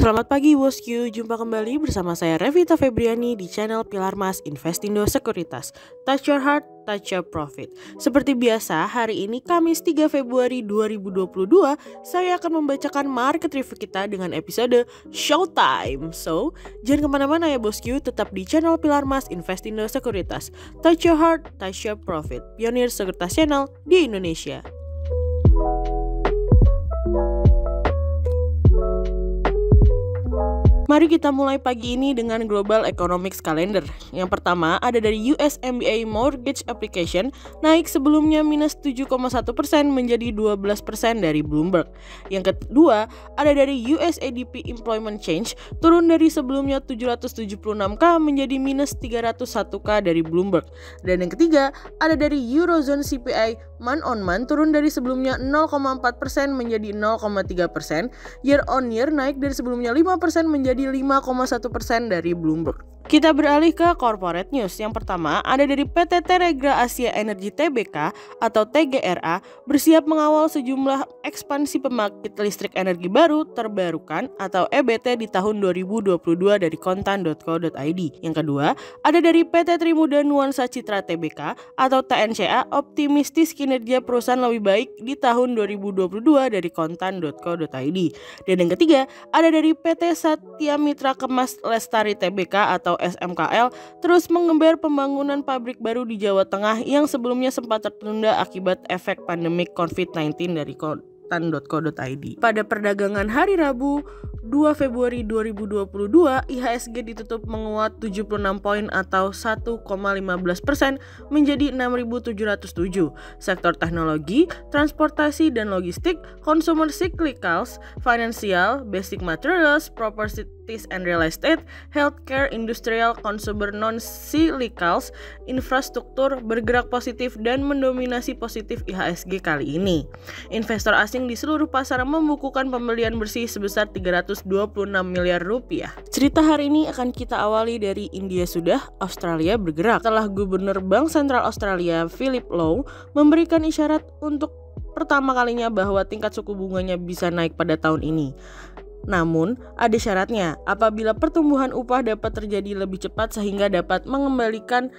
Selamat pagi bosku, jumpa kembali bersama saya Revita Febriani di channel Pilar Mas Investindo Sekuritas. Touch your heart, touch your profit. Seperti biasa, hari ini Kamis 3 Februari 2022, saya akan membacakan market review kita dengan episode Showtime. So, jangan kemana-mana ya bosku, tetap di channel Pilar Mas Investindo Sekuritas. Touch your heart, touch your profit. Pionir Sekuritas Channel di Indonesia. Mari kita mulai pagi ini dengan Global Economics Calendar. Yang pertama ada dari US MBA Mortgage Application, naik sebelumnya minus 7,1% menjadi 12% dari Bloomberg. Yang kedua ada dari US ADP Employment Change, turun dari sebelumnya 776k menjadi minus 301k dari Bloomberg. Dan yang ketiga ada dari Eurozone CPI month on month, turun dari sebelumnya 0,4% menjadi 0,3%. Year on year naik dari sebelumnya 5% menjadi 5,1% dari Bloomberg. Kita beralih ke corporate news. Yang pertama ada dari PT Teregra Asia Energy Tbk atau TGRA bersiap mengawal sejumlah ekspansi pembangkit listrik energi baru terbarukan atau EBT di tahun 2022 dari kontan.co.id. Yang kedua ada dari PT Trimuda Nuansa Citra Tbk atau TNCA optimistis kinerja perusahaan lebih baik di tahun 2022 dari kontan.co.id. Dan yang ketiga ada dari PT Satya Mitra Kemas Lestari Tbk atau SMKL terus mengembar pembangunan pabrik baru di Jawa Tengah yang sebelumnya sempat tertunda akibat efek pandemik COVID-19 dari kontan.co.id. Pada perdagangan hari Rabu 2 Februari 2022, IHSG ditutup menguat 76 poin atau 1,15% menjadi 6.707. Sektor teknologi, transportasi dan logistik, consumer cyclicals, financial, basic materials, properties and real estate, healthcare, industrial, consumer non-cyclicals, infrastruktur bergerak positif dan mendominasi positif IHSG kali ini. Investor asing di seluruh pasar membukukan pembelian bersih sebesar 326 miliar rupiah. Cerita hari ini akan kita awali dari India sudah, Australia bergerak. Setelah Gubernur Bank Sentral Australia Philip Lowe memberikan isyarat untuk pertama kalinya bahwa tingkat suku bunganya bisa naik pada tahun ini. Namun, ada syaratnya apabila pertumbuhan upah dapat terjadi lebih cepat sehingga dapat mengembalikan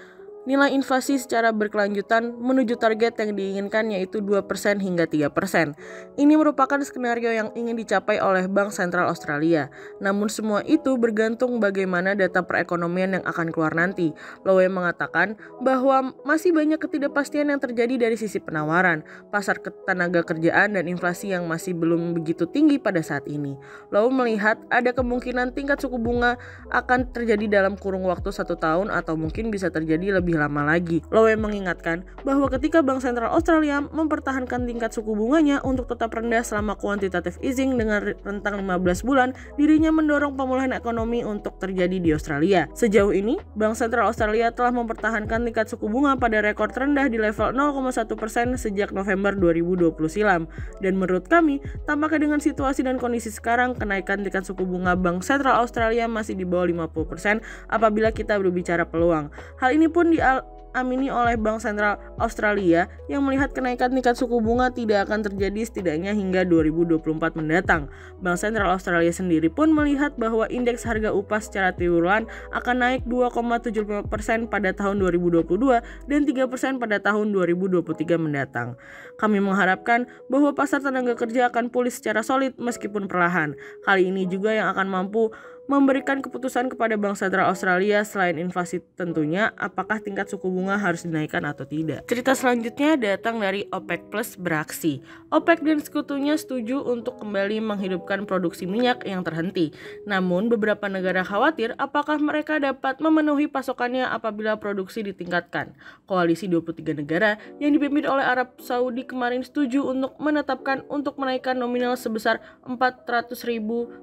nilai inflasi secara berkelanjutan menuju target yang diinginkan yaitu 2% hingga 3%. Ini merupakan skenario yang ingin dicapai oleh Bank Sentral Australia. Namun semua itu bergantung bagaimana data perekonomian yang akan keluar nanti. Lowe mengatakan bahwa masih banyak ketidakpastian yang terjadi dari sisi penawaran, pasar tenaga kerjaan dan inflasi yang masih belum begitu tinggi pada saat ini. Lowe melihat ada kemungkinan tingkat suku bunga akan terjadi dalam kurun waktu 1 tahun atau mungkin bisa terjadi lebih lama lagi. Lowe mengingatkan bahwa ketika Bank Sentral Australia mempertahankan tingkat suku bunganya untuk tetap rendah selama quantitative easing dengan rentang 15 bulan, dirinya mendorong pemulihan ekonomi untuk terjadi di Australia. Sejauh ini, Bank Sentral Australia telah mempertahankan tingkat suku bunga pada rekor terendah di level 0,1% sejak November 2020 silam. Dan menurut kami, tampaknya dengan situasi dan kondisi sekarang, kenaikan tingkat suku bunga Bank Sentral Australia masih di bawah 50% apabila kita berbicara peluang. Hal ini pun diamini oleh Bank Sentral Australia yang melihat kenaikan tingkat suku bunga tidak akan terjadi setidaknya hingga 2024 mendatang. Bank Sentral Australia sendiri pun melihat bahwa indeks harga upah secara triwulan akan naik 2,75% pada tahun 2022 dan 3% pada tahun 2023 mendatang. Kami mengharapkan bahwa pasar tenaga kerja akan pulih secara solid meskipun perlahan. Kali ini juga yang akan mampu memberikan keputusan kepada Bank Sentral Australia selain inflasi tentunya apakah tingkat suku bunga harus dinaikkan atau tidak. Cerita selanjutnya datang dari OPEC Plus beraksi. OPEC dan sekutunya setuju untuk kembali menghidupkan produksi minyak yang terhenti. Namun beberapa negara khawatir apakah mereka dapat memenuhi pasokannya apabila produksi ditingkatkan. Koalisi 23 negara yang dipimpin oleh Arab Saudi kemarin setuju untuk menetapkan untuk menaikkan nominal sebesar 400.000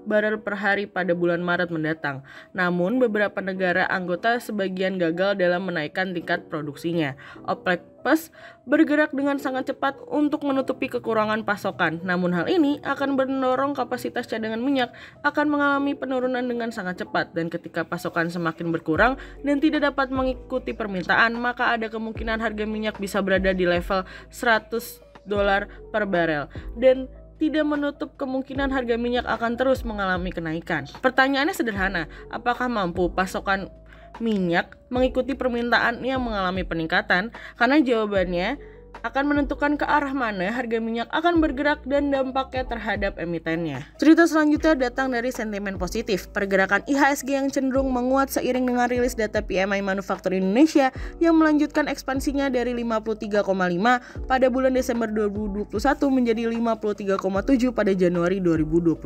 barel per hari pada bulan Maret Maret mendatang. Namun beberapa negara anggota sebagian gagal dalam menaikkan tingkat produksinya. OPEC Plus bergerak dengan sangat cepat untuk menutupi kekurangan pasokan. Namun hal ini akan mendorong kapasitas cadangan minyak akan mengalami penurunan dengan sangat cepat, dan ketika pasokan semakin berkurang dan tidak dapat mengikuti permintaan, maka ada kemungkinan harga minyak bisa berada di level $100 per barel dan tidak menutup kemungkinan harga minyak akan terus mengalami kenaikan. Pertanyaannya sederhana, apakah mampu pasokan minyak mengikuti permintaan yang mengalami peningkatan? Karena jawabannya akan menentukan ke arah mana harga minyak akan bergerak dan dampaknya terhadap emitennya. Cerita selanjutnya datang dari sentimen positif. Pergerakan IHSG yang cenderung menguat seiring dengan rilis data PMI Manufaktur Indonesia yang melanjutkan ekspansinya dari 53,5 pada bulan Desember 2021 menjadi 53,7 pada Januari 2022.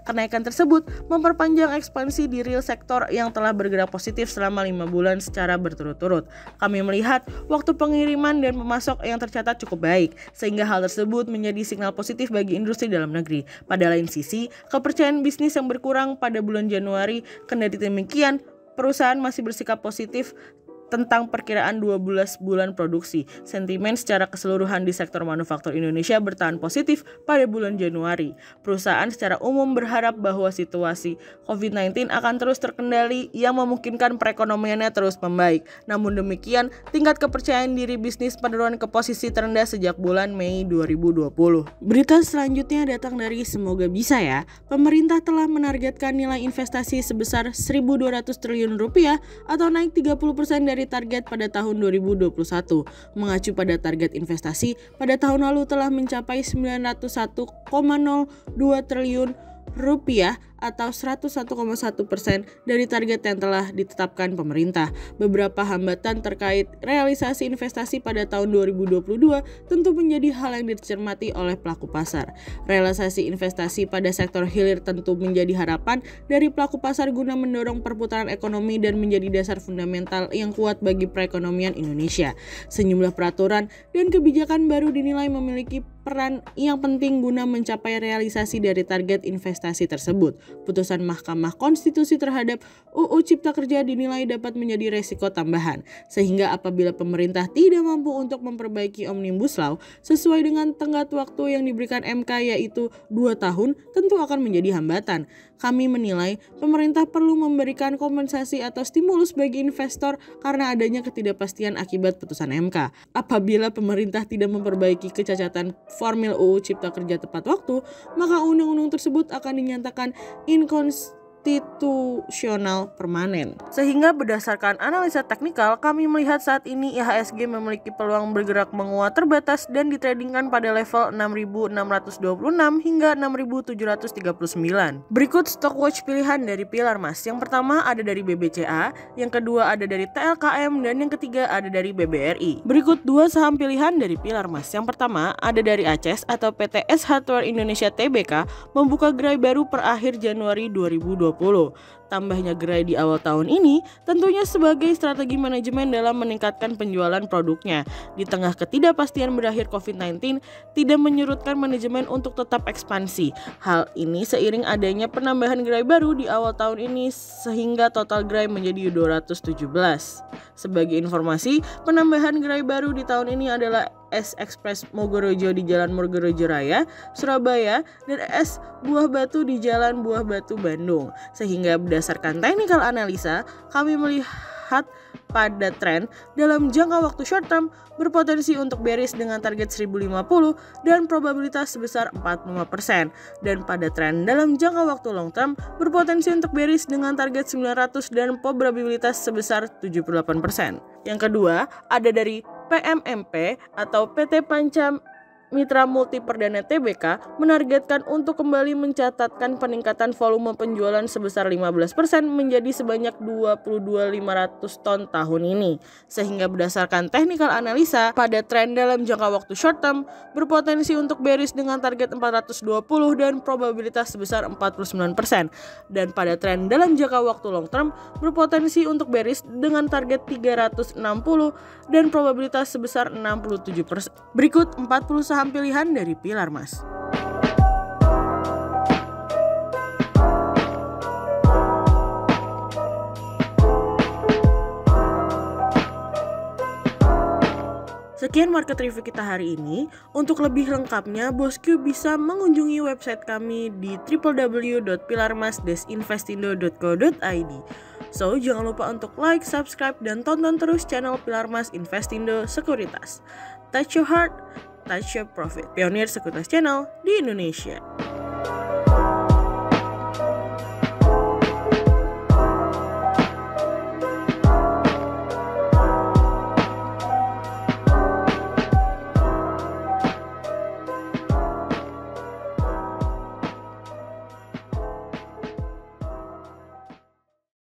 Kenaikan tersebut memperpanjang ekspansi di real sektor yang telah bergerak positif selama 5 bulan secara berturut-turut. Kami melihat waktu pengiriman dan pemasok yang tercatat cukup baik, sehingga hal tersebut menjadi sinyal positif bagi industri dalam negeri. Pada lain sisi, kepercayaan bisnis yang berkurang pada bulan Januari, kendati demikian, perusahaan masih bersikap positif tentang perkiraan 12 bulan produksi. Sentimen secara keseluruhan di sektor manufaktur Indonesia bertahan positif pada bulan Januari. Perusahaan secara umum berharap bahwa situasi COVID-19 akan terus terkendali yang memungkinkan perekonomiannya terus membaik. Namun demikian, tingkat kepercayaan diri bisnis menurun ke posisi terendah sejak bulan Mei 2020. Berita selanjutnya datang dari Semoga Bisa Ya. Pemerintah telah menargetkan nilai investasi sebesar 1.200 triliun rupiah atau naik 30% dari target pada tahun 2021. Mengacu pada target investasi pada tahun lalu telah mencapai 901,02 triliun rupiah atau 101,1% dari target yang telah ditetapkan pemerintah. Beberapa hambatan terkait realisasi investasi pada tahun 2022 tentu menjadi hal yang dicermati oleh pelaku pasar. Realisasi investasi pada sektor hilir tentu menjadi harapan dari pelaku pasar guna mendorong perputaran ekonomi dan menjadi dasar fundamental yang kuat bagi perekonomian Indonesia. Sejumlah peraturan dan kebijakan baru dinilai memiliki peran yang penting guna mencapai realisasi dari target investasi tersebut. Putusan Mahkamah Konstitusi terhadap UU Cipta Kerja dinilai dapat menjadi resiko tambahan, sehingga apabila pemerintah tidak mampu untuk memperbaiki Omnibus Law sesuai dengan tenggat waktu yang diberikan MK yaitu 2 tahun, tentu akan menjadi hambatan. Kami menilai pemerintah perlu memberikan kompensasi atau stimulus bagi investor karena adanya ketidakpastian akibat putusan MK. Apabila pemerintah tidak memperbaiki kecacatan formil UU Cipta Kerja tepat waktu, maka undang-undang tersebut akan dinyatakan inkonstitusional permanen. Sehingga berdasarkan analisa teknikal, kami melihat saat ini IHSG memiliki peluang bergerak menguat terbatas dan ditradingkan pada level 6.626 hingga 6.739. Berikut stock watch pilihan dari Pilar Mas. Yang pertama ada dari BBCA, yang kedua ada dari TLKM, dan yang ketiga ada dari BBRI. Berikut 2 saham pilihan dari Pilar Mas. Yang pertama ada dari ACES atau PT S Hardware Indonesia Tbk membuka gerai baru per akhir Januari 2020. Tambahnya gerai di awal tahun ini tentunya sebagai strategi manajemen dalam meningkatkan penjualan produknya. Di tengah ketidakpastian berakhir COVID-19 tidak menyurutkan manajemen untuk tetap ekspansi. Hal ini seiring adanya penambahan gerai baru di awal tahun ini sehingga total gerai menjadi 217. Sebagai informasi, penambahan gerai baru di tahun ini adalah S Express Mogorojo di Jalan Mogorojo Raya, Surabaya, dan S Buah Batu di Jalan Buah Batu, Bandung. Sehingga berdasarkan technical analisa, kami melihat pada tren dalam jangka waktu short term berpotensi untuk bearish dengan target 1050 dan probabilitas sebesar 45%. Dan pada tren dalam jangka waktu long term berpotensi untuk bearish dengan target 900 dan probabilitas sebesar 78%. Yang kedua ada dari PMMP atau PT Panca Mitra Multi Perdana Tbk menargetkan untuk kembali mencatatkan peningkatan volume penjualan sebesar 15% menjadi sebanyak 22.500 ton tahun ini. Sehingga berdasarkan technical analisa, pada tren dalam jangka waktu short term berpotensi untuk bearish dengan target 420 dan probabilitas sebesar 49%. Dan pada tren dalam jangka waktu long term berpotensi untuk bearish dengan target 360 dan probabilitas sebesar 67%. Berikut 40 saham pilihan dari Pilar Mas. Sekian market review kita hari ini. Untuk lebih lengkapnya, bosku bisa mengunjungi website kami di www.pilarmas-investindo.co.id. So, jangan lupa untuk like, subscribe, dan tonton terus channel Pilar Mas Investindo Sekuritas. Touch your heart, touch your profit. Pionir Sekuritas Channel di Indonesia.